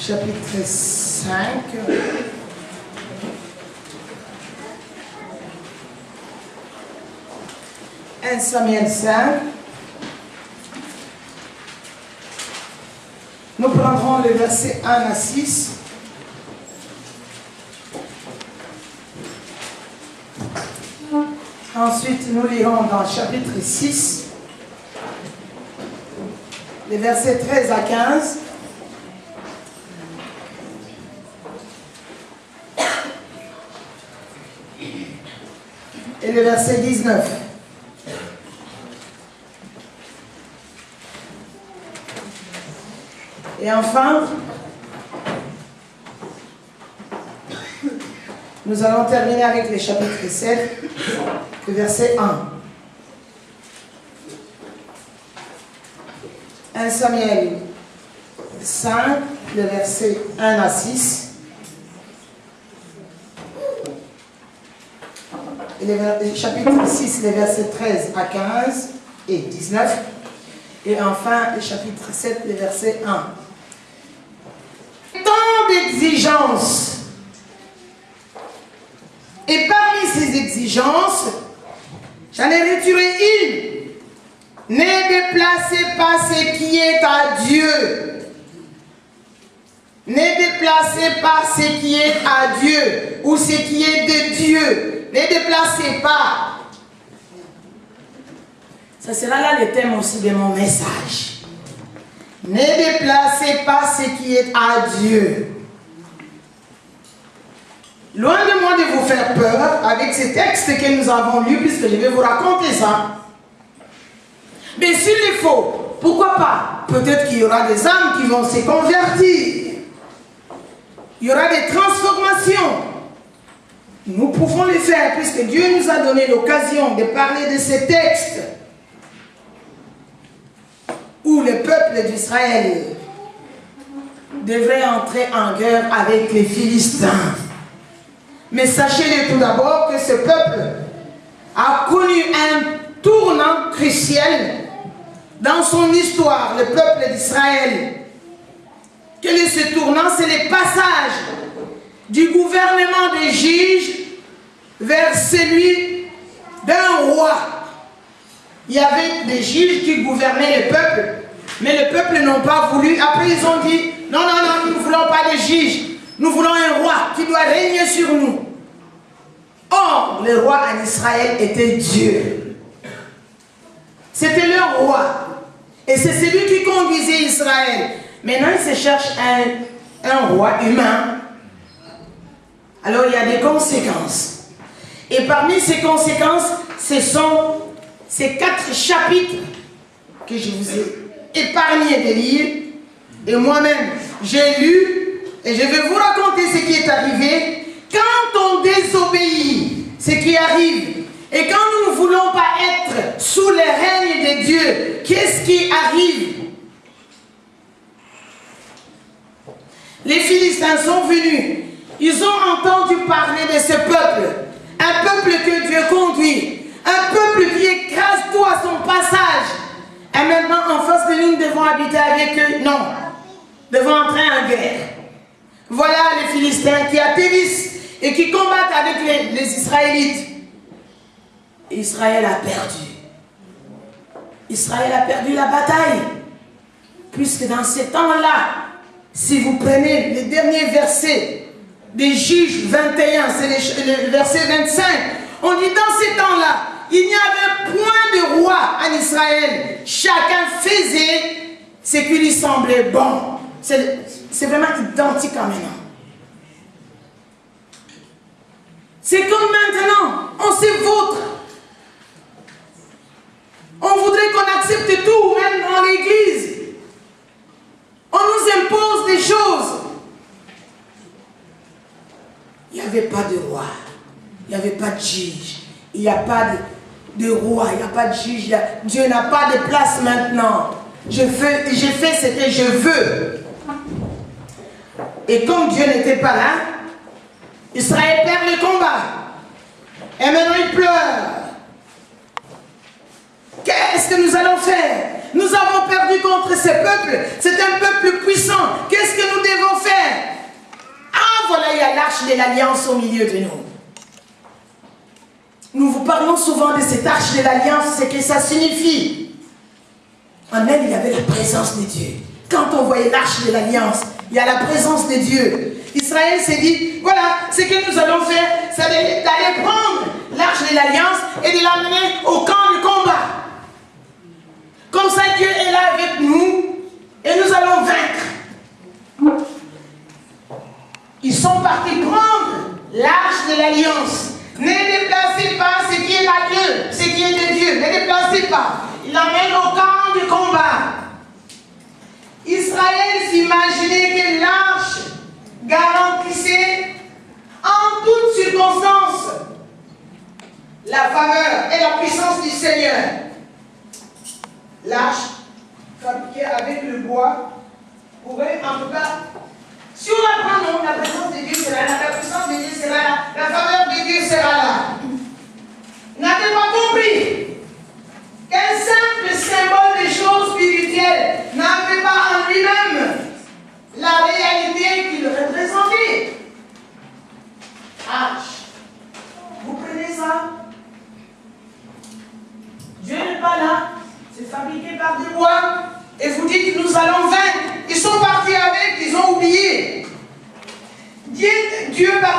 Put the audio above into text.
chapitre 5. Samuel 5. Nous prendrons le verset 1 à 6. Ensuite, nous lirons dans chapitre 6, les versets 13 à 15. Et le verset 19. Et enfin, nous allons terminer avec le chapitre 7, le verset 1. 1 Samuel 5, le verset 1 à 6. Et le chapitre 6, les versets 13 à 15 et 19. Et enfin, le chapitre 7, le verset 1. Tant d'exigences. Et parmi ces exigences, j'en ai retiré une. Ne déplacez pas ce qui est à Dieu. Ne déplacez pas ce qui est à Dieu ou ce qui est de Dieu. Ne déplacez pas. Ça sera là le thème aussi de mon message. Ne déplacez pas ce qui est à Dieu. Loin de moi de vous faire peur avec ces textes que nous avons lus, puisque je vais vous raconter ça. Mais s'il le faut, pourquoi pas? Peut-être qu'il y aura des âmes qui vont se convertir. Il y aura des transformations. Nous pouvons le faire, puisque Dieu nous a donné l'occasion de parler de ces textes où le peuple d'Israël devrait entrer en guerre avec les Philistins. Mais sachez-le tout d'abord que ce peuple a connu un tournant crucial dans son histoire, le peuple d'Israël. Quel est ce tournant? C'est le passage du gouvernement des juges vers celui d'un roi. Il y avait des juges qui gouvernaient le peuple, mais le peuple n'ont pas voulu. Après, ils ont dit, non, non, non, nous ne voulons pas de juges. Nous voulons un roi qui doit régner sur nous. Or, le roi en Israël était Dieu. C'était leur roi. Et c'est celui qui conduisait Israël. Maintenant, il se cherche un roi humain. Alors, il y a des conséquences. Et parmi ces conséquences, ce sont ces 4 chapitres que je vous ai épargné de lire. Et moi-même, j'ai lu et je vais vous raconter ce qui est arrivé. Quand on désobéit, ce qui arrive, et quand nous ne voulons pas être sous le règne de Dieu, qu'est-ce qui arrive? Les Philistins sont venus, ils ont entendu parler de ce peuple, un peuple que Dieu conduit, un peuple qui écrase tout à son passage. Et maintenant, en face de nous, nous devons habiter avec eux? Non, nous devons entrer en guerre. Voilà les Philistins qui atterrissent et qui combattent avec les Israélites. Israël a perdu. Israël a perdu la bataille. Puisque dans ces temps-là, si vous prenez les derniers versets des Juges 21, c'est le verset 25, on dit dans ces temps-là, il n'y avait point de roi en Israël. Chacun faisait ce qui lui semblait bon. C'est vraiment identique à maintenant. C'est comme maintenant, on se vautre. On voudrait qu'on accepte tout, même dans l'église. On nous impose des choses. Il n'y avait pas de roi. Il n'y avait pas de juge. Il n'y a pas de roi. Il n'y a pas de juge. Dieu n'a pas de place maintenant. Je fais ce que je veux. Et comme Dieu n'était pas là, Israël perd le combat. Et maintenant il pleure. Qu'est-ce que nous allons faire? Nous avons perdu contre ce peuple. C'est un peuple puissant. Qu'est-ce que nous devons faire? l'arche de l'alliance au milieu de nous. Nous vous parlons souvent de cette arche de l'alliance, ce que ça signifie. En elle, il y avait la présence de Dieu. Quand on voyait l'arche de l'alliance, il y a la présence de Dieu. Israël s'est dit, voilà, ce que nous allons faire, c'est d'aller prendre l'arche de l'alliance et de l'amener au camp de combat. Comme ça, Dieu est là avec nous et nous allons vaincre. Ils sont partis prendre l'arche de l'alliance. Ne déplacez pas ce qui est à Dieu, ce qui est de Dieu. Ne déplacez pas. Il l'amène au camp de combat. Israël s'imaginait que l'arche garantissait en toutes circonstances la faveur et la puissance du Seigneur. L'arche, fabriquée avec le bois, pourrait en tout cas, si on la prend, non, la présence de Dieu sera là, la puissance de Dieu sera là, la faveur de Dieu sera là. N'avez pas compris qu'un simple symbole de choses spirituelles n'avait pas en lui-même la réalité qu'il représentait. Arche. Vous prenez ça? Dieu n'est pas là. C'est fabriqué par du bois. Et vous dites, nous allons vaincre. Ils sont partis avec, ils ont oublié. Dieu par